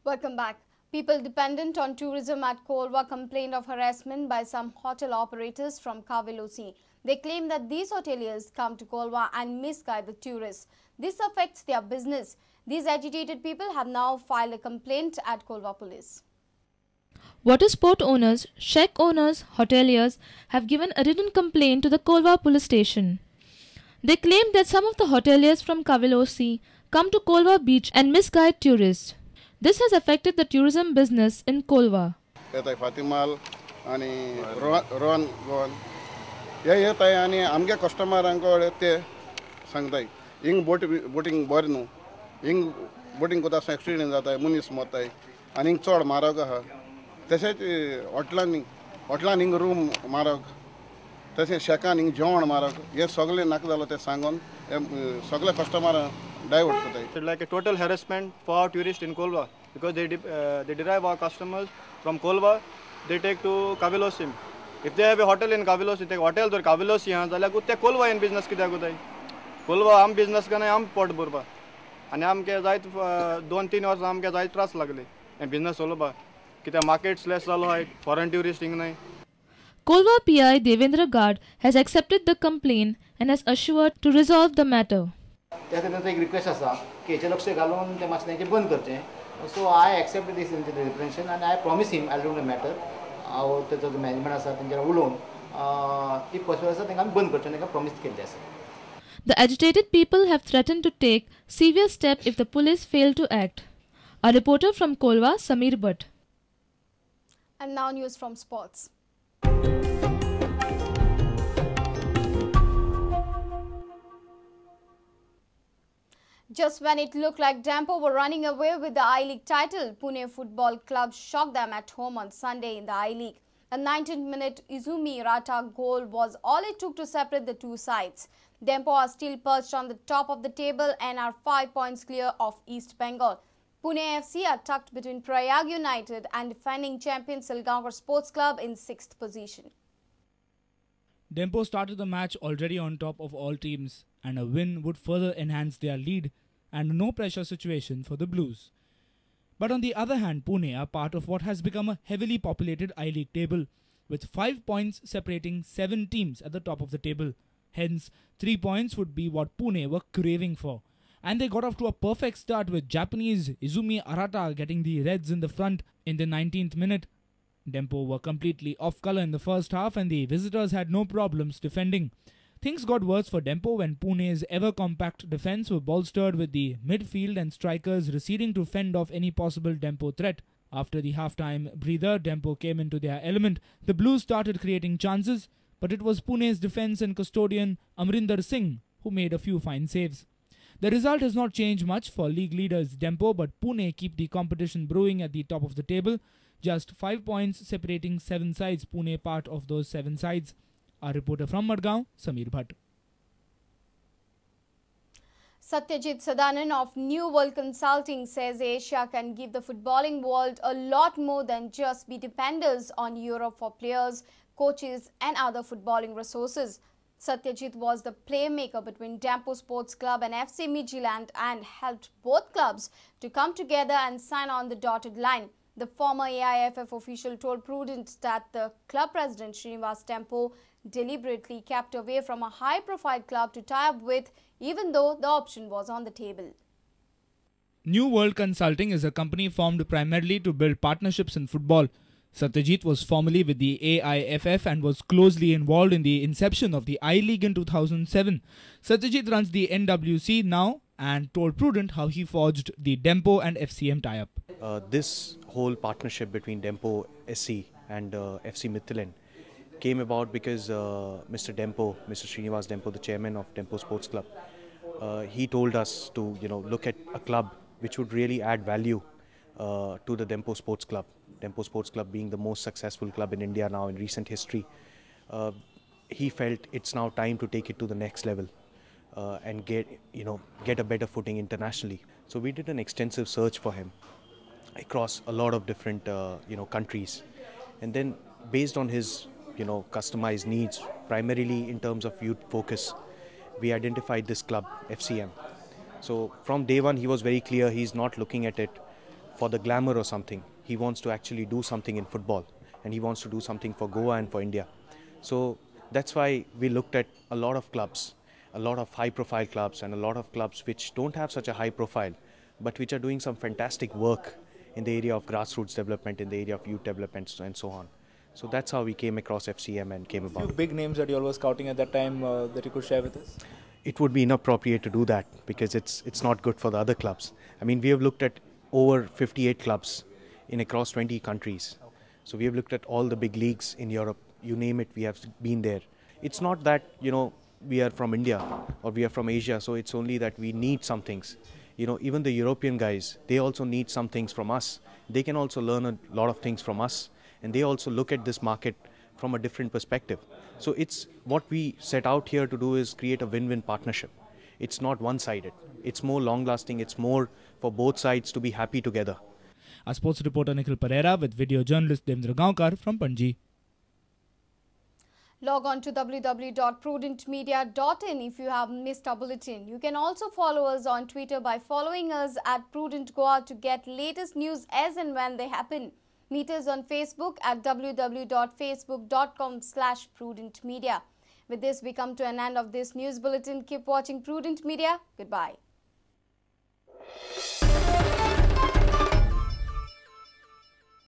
Welcome back. People dependent on tourism at Kolva complained of harassment by some hotel operators from Kavelosi. They claim that these hoteliers come to Kolva and misguide the tourists. This affects their business. These agitated people have now filed a complaint at Kolva police. Water sport owners, shack owners, hoteliers have given a written complaint to the Kolva police station. They claim that some of the hoteliers from Kavelosi come to Kolva beach and misguide tourists. This has affected the tourism business in Kolva. Fatimal and Rohan Gohan. Yeah, and I'm customer and go at Sangdai. Ing boating Borno. Ing boating Kota accident in that Munis Motai. And ing Chord Maraga. They said Hotlaning room Marag. They said Shakan ing John Marag. Yes, Sogle Nakadalote Sangon. Sogle customer. It's like a total harassment for tourists in Kolva because they derive our customers from Kolva. They take to Kavelosi. If they have a hotel in Kavelosi, they take hotel to Kavelosi. So like utte Kolva in business ki jago dai. Kolva am business ka na am port burba. And am ke zait 2-3 hours am ke zait trust lagle. And business solo ba. Kita markets less solo hai foreign tourist ing nahi. Kolva PI Devendra Gad has accepted the complaint and has assured to resolve the matter. एक request आसा की हेचे लक्ष घालून ते मातशें तेंचें बंद करचें so I accept this representation and I promise him I don't matter हांव तेजो जो मॅनेजमेंट आसा तेंचेर उलोवन इफ पॉसिबल आसा तेंकां बंद करचें तेंकां प्रॉमिस केल्लें आसा. The agitated people have threatened to take severe step if the police fail to act. A reporter from Kolva, Sameer Bhatt. And now news from sports. Just when it looked like Dempo were running away with the I-League title, Pune Football Club shocked them at home on Sunday in the I-League. A 19th-minute Izumi Rata goal was all it took to separate the two sides. Dempo are still perched on the top of the table and are 5 points clear of East Bengal. Pune FC are tucked between Prayag United and defending champion Silgaonkar Sports Club in 6th position. Dempo started the match already on top of all teams, and a win would further enhance their lead and no pressure situation for the Blues. But on the other hand, Pune are part of what has become a heavily populated I-League table, with 5 points separating 7 teams at the top of the table. Hence, 3 points would be what Pune were craving for. And they got off to a perfect start with Japanese Izumi Arata getting the Reds in the front in the 19th minute. Dempo were completely off colour in the first half and the visitors had no problems defending. Things got worse for Dempo when Pune's ever-compact defence were bolstered with the midfield and strikers receding to fend off any possible Dempo threat. After the half-time breather, Dempo came into their element. The Blues started creating chances, but it was Pune's defence and custodian Amrinder Singh who made a few fine saves. The result has not changed much for league leaders Dempo, but Pune keep the competition brewing at the top of the table. Just 5 points separating 7 sides, Pune part of those 7 sides. Our reporter from Madgaon, Sameer Bhatt. Satyajit Sadanan of New World Consulting says Asia can give the footballing world a lot more than just be dependents on Europe for players, coaches and other footballing resources. Satyajit was the playmaker between Dempo Sports Club and FC Midtjylland and helped both clubs to come together and sign on the dotted line. The former AIFF official told Prudent that the club president Srinivas Dempo deliberately kept away from a high-profile club to tie up with, even though the option was on the table. New World Consulting is a company formed primarily to build partnerships in football. Satyajit was formerly with the AIFF and was closely involved in the inception of the I-League in 2007. Satyajit runs the NWC now and told Prudent how he forged the Dempo and FCM tie-up. This whole partnership between Dempo SC and FC Midtjylland came about because Mr. Dempo, Mr. Srinivas Dempo, the chairman of Dempo Sports Club, he told us to look at a club which would really add value to the Dempo Sports Club. Dempo Sports Club being the most successful club in India now in recent history. He felt it's now time to take it to the next level and get a better footing internationally. So we did an extensive search for him across a lot of different countries, and then based on his customized needs, primarily in terms of youth focus, we identified this club FCM. So from day one he was very clear he's not looking at it for the glamour or something. He wants to actually do something in football, and he wants to do something for Goa and for India. So that's why we looked at a lot of clubs, a lot of high profile clubs, and a lot of clubs which don't have such a high profile, but which are doing some fantastic work in the area of grassroots development, in the area of youth development, and so on. So that's how we came across FCM and came Few about. big names that you all were scouting at that time that you could share with us? It would be inappropriate to do that because it's not good for the other clubs. I mean, we have looked at over 58 clubs in across 20 countries. So we have looked at all the big leagues in Europe. You name it, we have been there. It's not that, we are from India or we are from Asia, so it's only that we need some things. Even the European guys, they also need some things from us. They can also learn a lot of things from us, and they also look at this market from a different perspective. So it's what we set out here to do is create a win-win partnership. It's not one-sided. It's more long-lasting. It's more for both sides to be happy together. Our sports reporter Nikhil Pereira with video journalist Devendra Gaonkar from Panji. Log on to www.prudentmedia.in if you have missed our bulletin. You can also follow us on Twitter by following us at Prudent Goa to get latest news as and when they happen. Meet us on Facebook at www.facebook.com/prudentmedia. With this, we come to an end of this news bulletin. Keep watching Prudent Media. Goodbye.